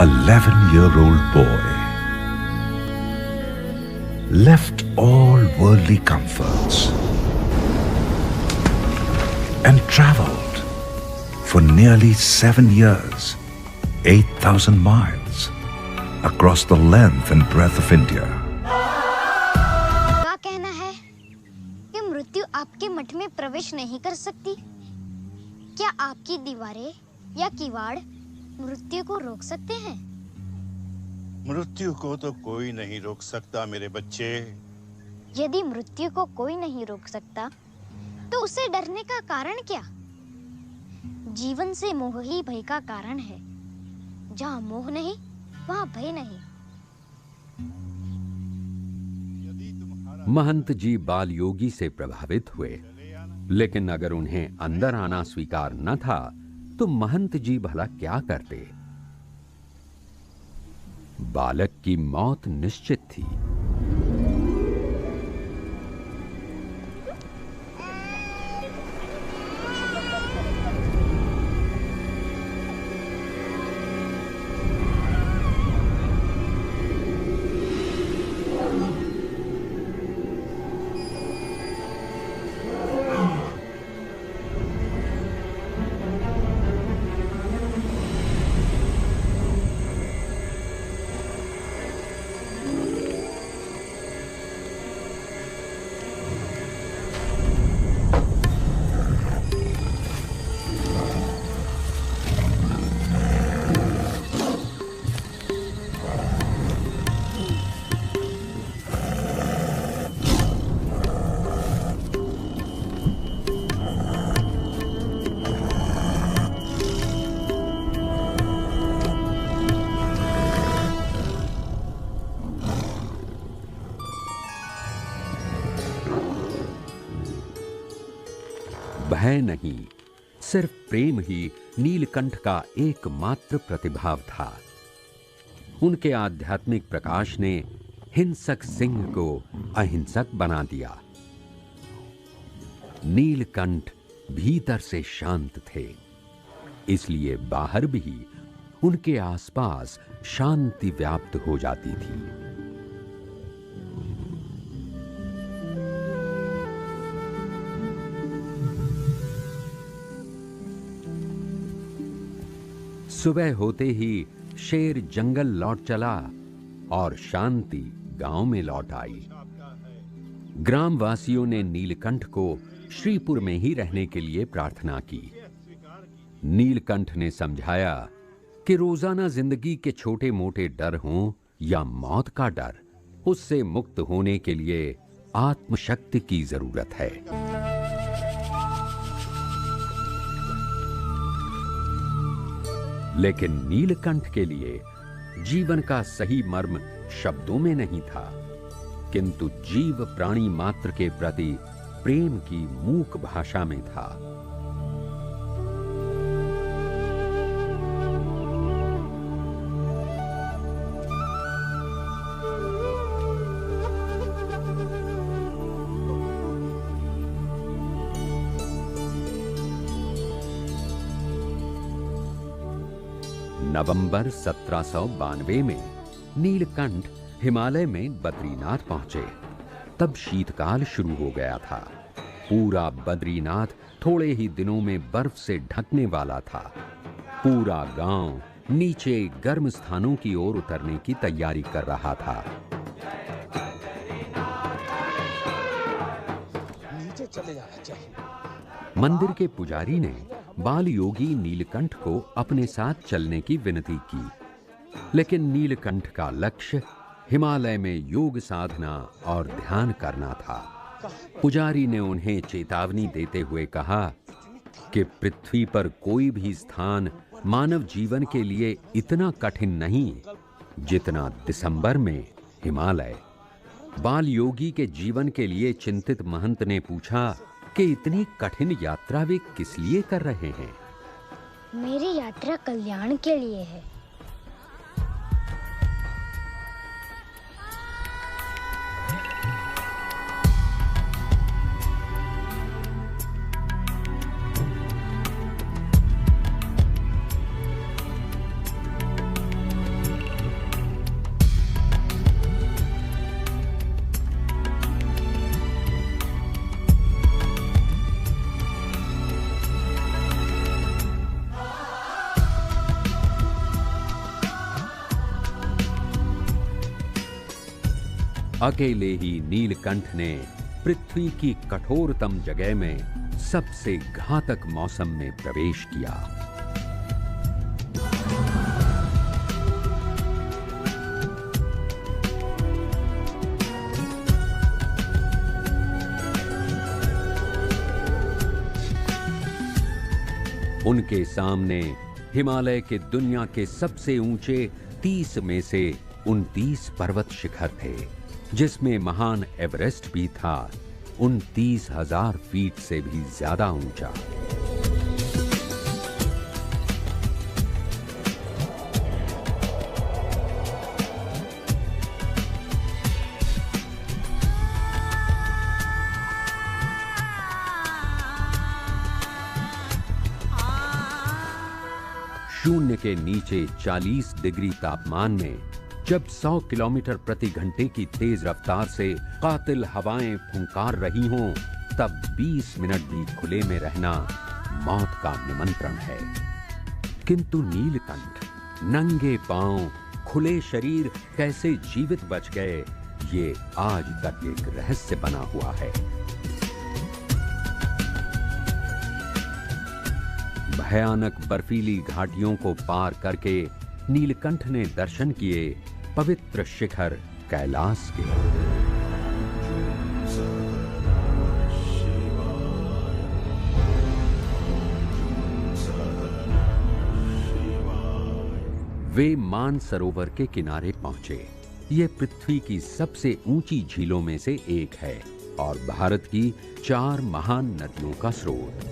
11-year-old boy left all worldly comforts and traveled for nearly 7 years, 8,000 miles across the length and breadth of India. क्या कहना है कि मृत्यु आपके मठ में प्रवेश नहीं कर सकती? क्या आपकी दीवारें या किवाड़ मृत्यु को रोक सकते हैं? मृत्यु को तो कोई नहीं रोक सकता मेरे बच्चे। यदि मृत्यु को कोई नहीं रोक सकता, तो उसे डरने का कारण क्या? जीवन से मोह ही भय का कारण है। जहाँ मोह नहीं, वहाँ भय नहीं। महंत जी बाल योगी से प्रभावित हुए, लेकिन अगर उन्हें अंदर आना स्वीकार न था तो महंत जी भला क्या करते? बालक की मौत निश्चित थी। भय नहीं, सिर्फ प्रेम ही नीलकंठ का एकमात्र प्रतिभाव था। उनके आध्यात्मिक प्रकाश ने हिंसक सिंह को अहिंसक बना दिया। नीलकंठ भीतर से शांत थे, इसलिए बाहर भी उनके आसपास शांति व्याप्त हो जाती थी। सुबह होते ही शेर जंगल लौट चला और शांति गांव में लौट आई। ग्रामवासियों ने नीलकंठ को श्रीपुर में ही रहने के लिए प्रार्थना की। नीलकंठ ने समझाया कि रोजाना जिंदगी के छोटे मोटे डर हों या मौत का डर, उससे मुक्त होने के लिए आत्मशक्ति की जरूरत है। लेकिन नीलकंठ के लिए जीवन का सही मर्म शब्दों में नहीं था, किंतु जीव प्राणी मात्र के प्रति प्रेम की मूक भाषा में था। नवंबर 1792 में नीलकंठ हिमालय में बद्रीनाथ पहुंचे। तब शीतकाल शुरू हो गया था। पूरा बद्रीनाथ थोड़े ही दिनों में बर्फ से ढकने वाला था। पूरा गांव नीचे गर्म स्थानों की ओर उतरने की तैयारी कर रहा था। नीचे चले जाना चाहिए। मंदिर के पुजारी ने बाल योगी नीलकंठ को अपने साथ चलने की विनती की, लेकिन नीलकंठ का लक्ष्य हिमालय में योग साधना और ध्यान करना था। पुजारी ने उन्हें चेतावनी देते हुए कहा कि पृथ्वी पर कोई भी स्थान मानव जीवन के लिए इतना कठिन नहीं जितना दिसंबर में हिमालय। बाल योगी के जीवन के लिए चिंतित महंत ने पूछा कि इतनी कठिन यात्रा वे किस लिए कर रहे हैं? मेरी यात्रा कल्याण के लिए है। अकेले ही नीलकंठ ने पृथ्वी की कठोरतम जगह में सबसे घातक मौसम में प्रवेश किया। उनके सामने हिमालय के दुनिया के सबसे ऊंचे 30 में से 29 पर्वत शिखर थे, जिसमें महान एवरेस्ट भी था, 29,000 फीट से भी ज्यादा ऊंचा। शून्य के नीचे 40 डिग्री तापमान में जब 100 किलोमीटर प्रति घंटे की तेज रफ्तार से कातिल हवाएं फुंकार रही हों, तब 20 मिनट भी खुले में रहना मौत का निमंत्रण है। किंतु नीलकंठ नंगे पांव खुले शरीर कैसे जीवित बच गए, ये आज तक एक रहस्य बना हुआ है। भयानक बर्फीली घाटियों को पार करके नीलकंठ ने दर्शन किए पवित्र शिखर कैलाश के। वे मानसरोवर के किनारे पहुंचे। ये पृथ्वी की सबसे ऊंची झीलों में से एक है और भारत की 4 महान नदियों का स्रोत।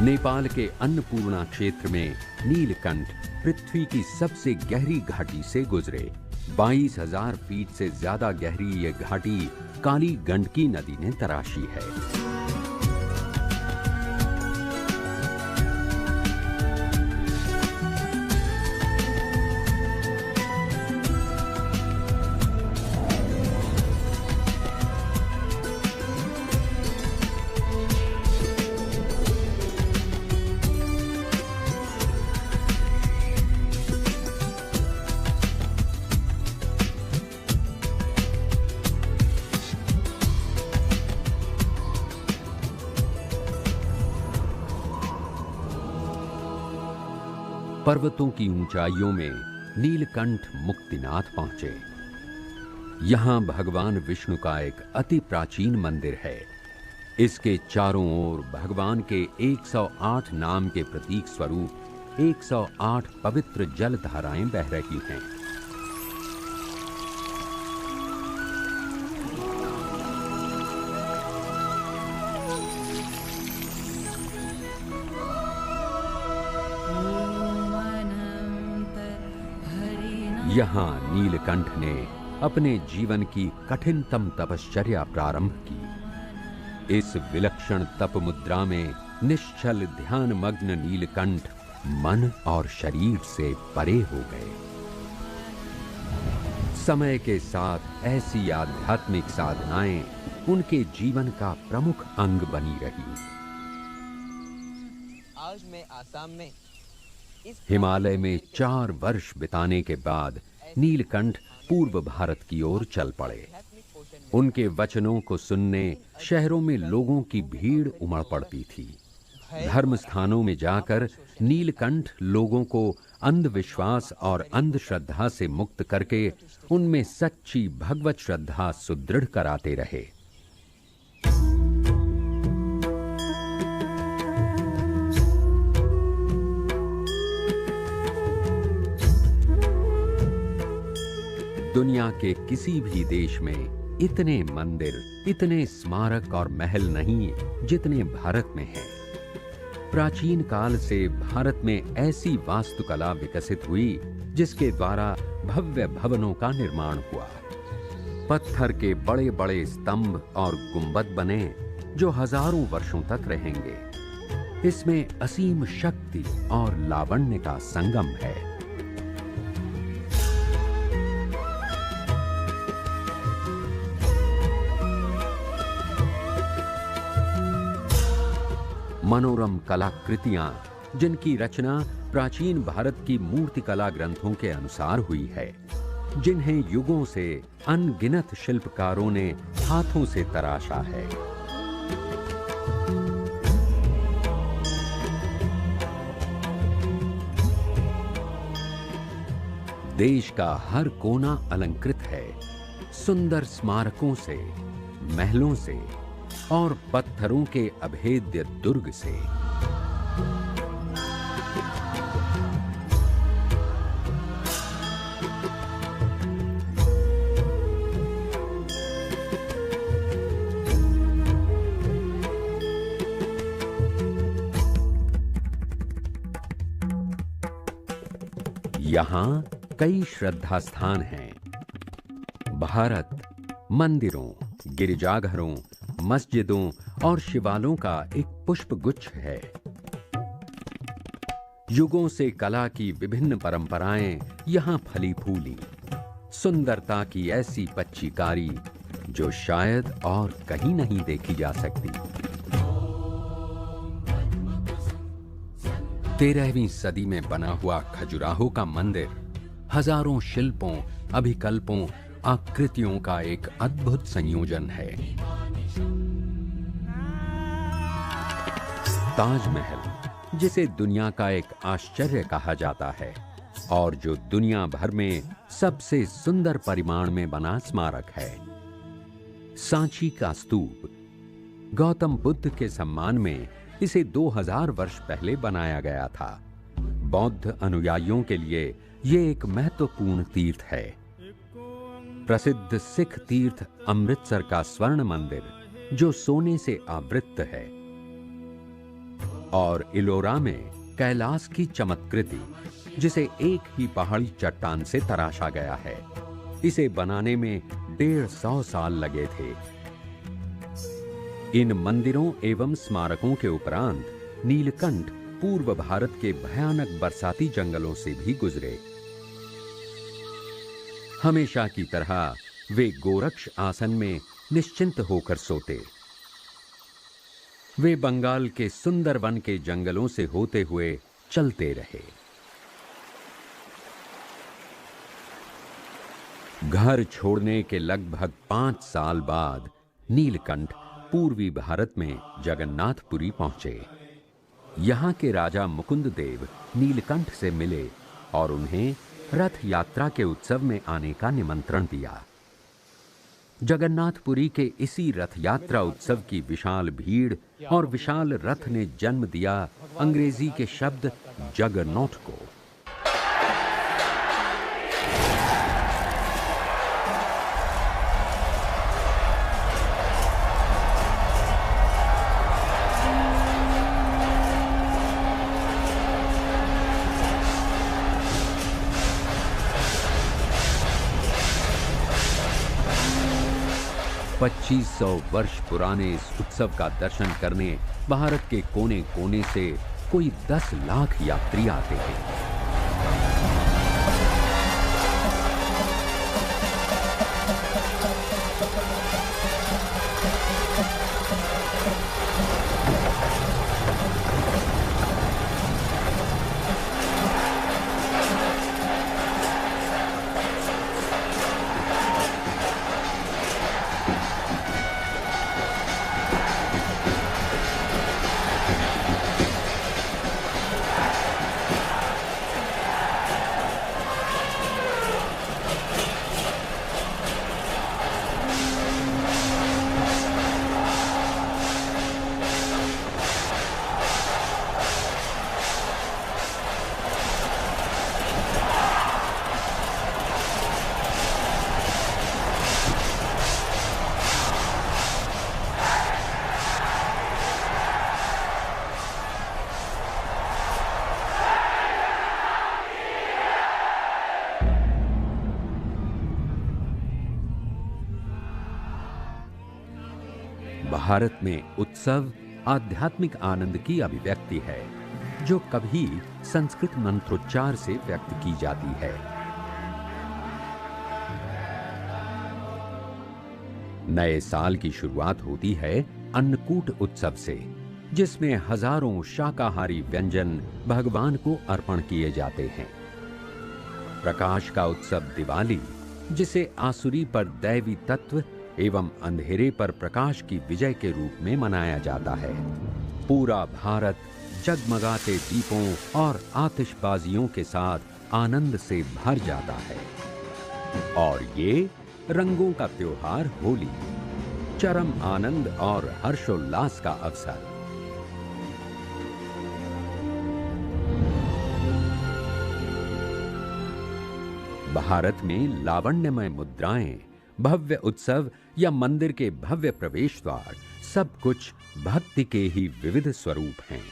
नेपाल के अन्नपूर्णा क्षेत्र में नीलकंठ पृथ्वी की सबसे गहरी घाटी से गुजरे। 22,000 फीट से ज्यादा गहरी ये घाटी काली गंडकी नदी ने तराशी है। पर्वतों की ऊंचाइयों में नीलकंठ मुक्तिनाथ पहुंचे। यहां भगवान विष्णु का एक अति प्राचीन मंदिर है। इसके चारों ओर भगवान के 108 नाम के प्रतीक स्वरूप 108 पवित्र जल धाराएं बह रही हैं। यहां नीलकंठ ने अपने जीवन की कठिनतम तपश्चर्या प्रारंभ की। इस विलक्षण तप मुद्रा में निश्चल ध्यान मग्न नीलकंठ मन और शरीर से परे हो गए। समय के साथ ऐसी आध्यात्मिक साधनाएं उनके जीवन का प्रमुख अंग बनी रही। आज मैं आसाम में हिमालय में 4 वर्ष बिताने के बाद नीलकंठ पूर्व भारत की ओर चल पड़े। उनके वचनों को सुनने शहरों में लोगों की भीड़ उमड़ पड़ती थी। धर्म स्थानों में जाकर नीलकंठ लोगों को अंधविश्वास और अंधश्रद्धा से मुक्त करके उनमें सच्ची भगवत श्रद्धा सुदृढ़ कराते रहे। दुनिया के किसी भी देश में इतने मंदिर, इतने स्मारक और महल नहीं जितने भारत में हैं। प्राचीन काल से भारत में ऐसी वास्तुकला विकसित हुई जिसके द्वारा भव्य भवनों का निर्माण हुआ। पत्थर के बड़े बड़े स्तंभ और गुंबद बने जो हजारों वर्षों तक रहेंगे। इसमें असीम शक्ति और लावण्य का संगम है। मनोरम कलाकृतियां जिनकी रचना प्राचीन भारत की मूर्तिकला ग्रंथों के अनुसार हुई है, जिन्हें युगों से अनगिनत शिल्पकारों ने हाथों से तराशा है। देश का हर कोना अलंकृत है सुंदर स्मारकों से, महलों से और पत्थरों के अभेद्य दुर्ग से। यहां कई श्रद्धा स्थान हैं। भारत मंदिरों, गिरजाघरों, मस्जिदों और शिवालयों का एक पुष्प गुच्छ है। युगों से कला की विभिन्न परंपराएं यहां फली फूली। सुंदरता की ऐसी पच्चीकारी जो शायद और कहीं नहीं देखी जा सकती। 13वीं सदी में बना हुआ खजुराहो का मंदिर हजारों शिल्पों, अभिकल्पों, आकृतियों का एक अद्भुत संयोजन है। ताजमहल, जिसे दुनिया का एक आश्चर्य कहा जाता है और जो दुनिया भर में सबसे सुंदर परिमाण में बना स्मारक है। सांची का स्तूप, गौतम बुद्ध के सम्मान में इसे 2000 वर्ष पहले बनाया गया था। बौद्ध अनुयायियों के लिए यह एक महत्वपूर्ण तीर्थ है। प्रसिद्ध सिख तीर्थ अमृतसर का स्वर्ण मंदिर, जो सोने से आवृत है, और इलोरा में कैलाश की चमत्कृति, जिसे एक ही पहाड़ी चट्टान से तराशा गया है। इसे बनाने में 150 साल लगे थे। इन मंदिरों एवं स्मारकों के उपरांत नीलकंठ पूर्व भारत के भयानक बरसाती जंगलों से भी गुजरे। हमेशा की तरह वे गोरक्ष आसन में निश्चिंत होकर सोते। वे बंगाल के सुंदरवन के जंगलों से होते हुए चलते रहे। घर छोड़ने के लगभग 5 साल बाद नीलकंठ पूर्वी भारत में जगन्नाथपुरी पहुंचे। यहां के राजा मुकुंद देव नीलकंठ से मिले और उन्हें रथ यात्रा के उत्सव में आने का निमंत्रण दिया। जगन्नाथपुरी के इसी रथ यात्रा उत्सव की विशाल भीड़ और विशाल रथ ने जन्म दिया अंग्रेजी के शब्द जगरनॉट को। पच्चीस 2500 वर्ष पुराने इस उत्सव का दर्शन करने भारत के कोने कोने से कोई 10 लाख यात्री आते हैं। भारत में उत्सव आध्यात्मिक आनंद की अभिव्यक्ति है, जो कभी संस्कृत मंत्रोच्चार से व्यक्त की जाती है। नए साल की शुरुआत होती है अन्नकूट उत्सव से, जिसमें हजारों शाकाहारी व्यंजन भगवान को अर्पण किए जाते हैं। प्रकाश का उत्सव दिवाली, जिसे आसुरी पर दैवी तत्व एवं अंधेरे पर प्रकाश की विजय के रूप में मनाया जाता है। पूरा भारत जगमगाते दीपों और आतिशबाजियों के साथ आनंद से भर जाता है। और ये रंगों का त्योहार होली, चरम आनंद और हर्षोल्लास का अवसर। भारत में लावण्यमय मुद्राएं, भव्य उत्सव या मंदिर के भव्य प्रवेश द्वार, सब कुछ भक्ति के ही विविध स्वरूप हैं।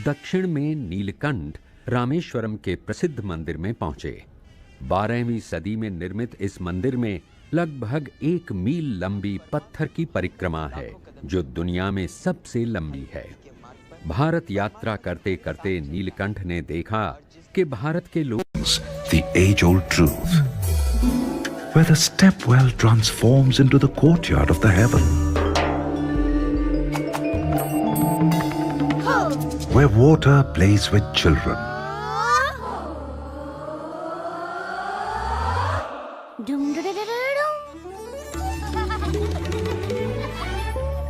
दक्षिण में नीलकंठ रामेश्वरम के प्रसिद्ध मंदिर में पहुंचे। 12वीं सदी में निर्मित इस मंदिर में लगभग 1 मील लंबी पत्थर की परिक्रमा है, जो दुनिया में सबसे लंबी है। भारत यात्रा करते करते नीलकंठ ने देखा कि भारत के लोग the age-old truth, where the stepwell transforms into the courtyard of the heaven, where water plays with children,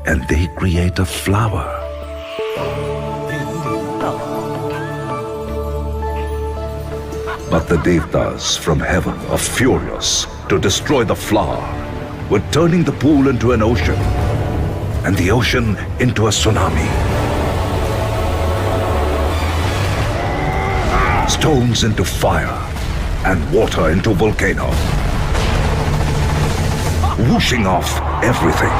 and they create a flower. But the Devtas from heaven are furious to destroy the flower. We're turning the pool into an ocean, and the ocean into a tsunami. Stones into fire, and water into volcano. Whooshing off everything,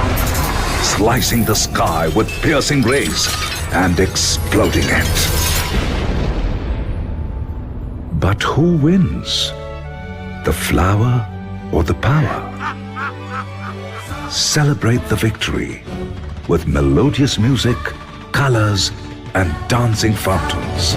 slicing the sky with piercing rays, and exploding it. But who wins? The flower or the power? Celebrate the victory with melodious music, colors, and dancing fountains.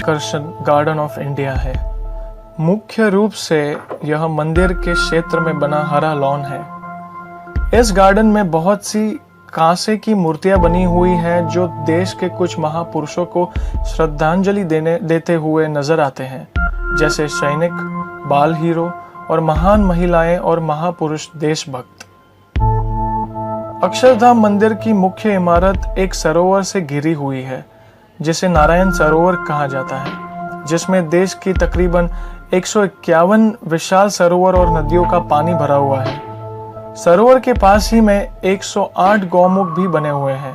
आकर्षण garden of India है। मुख्य रूप से यह मंदिर के क्षेत्र में बना हरा लॉन है। इस गार्डन में बहुत सी कांसे की मूर्तियां बनी हुई हैं, जो देश के कुछ महापुरुषों को श्रद्धांजलि देते हुए नजर आते हैं, जैसे सैनिक, बाल हीरो और महान महिलाएं और महापुरुष देशभक्त। अक्षरधाम मंदिर की मुख्य इमारत एक सरोवर से घिरी हुई है, जिसे नारायण सरोवर कहा जाता है, जिसमें देश की तकरीबन 151 विशाल सरोवर और नदियों का पानी भरा हुआ है। सरोवर के पास ही में 108 गौमुख भी बने हुए हैं।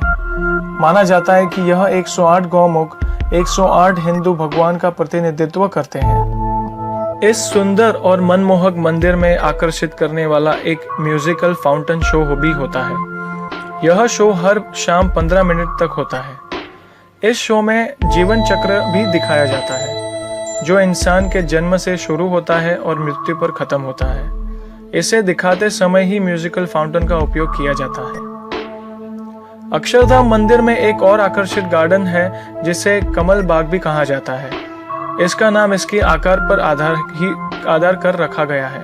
माना जाता है कि यह 108 गौमुख 108 हिंदू भगवान का प्रतिनिधित्व करते हैं। इस सुंदर और मनमोहक मंदिर में आकर्षित करने वाला एक म्यूजिकल फाउंटेन शो भी होता है। यह शो हर शाम 15 मिनट तक होता है। इस शो में जीवन चक्र भी दिखाया जाता है, जो इंसान के जन्म से शुरू होता है और मृत्यु पर खत्म होता है। इसे दिखाते समय ही म्यूजिकल फाउंटेन का उपयोग किया जाता है। अक्षरधाम मंदिर में एक और आकर्षित गार्डन है, जिसे कमल बाग भी कहा जाता है। इसका नाम इसके आकार पर आधार कर रखा गया है।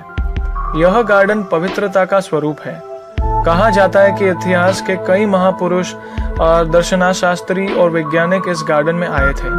यह गार्डन पवित्रता का स्वरूप है। कहा जाता है कि इतिहास के कई महापुरुष, दर्शनशास्त्री और वैज्ञानिक इस गार्डन में आए थे।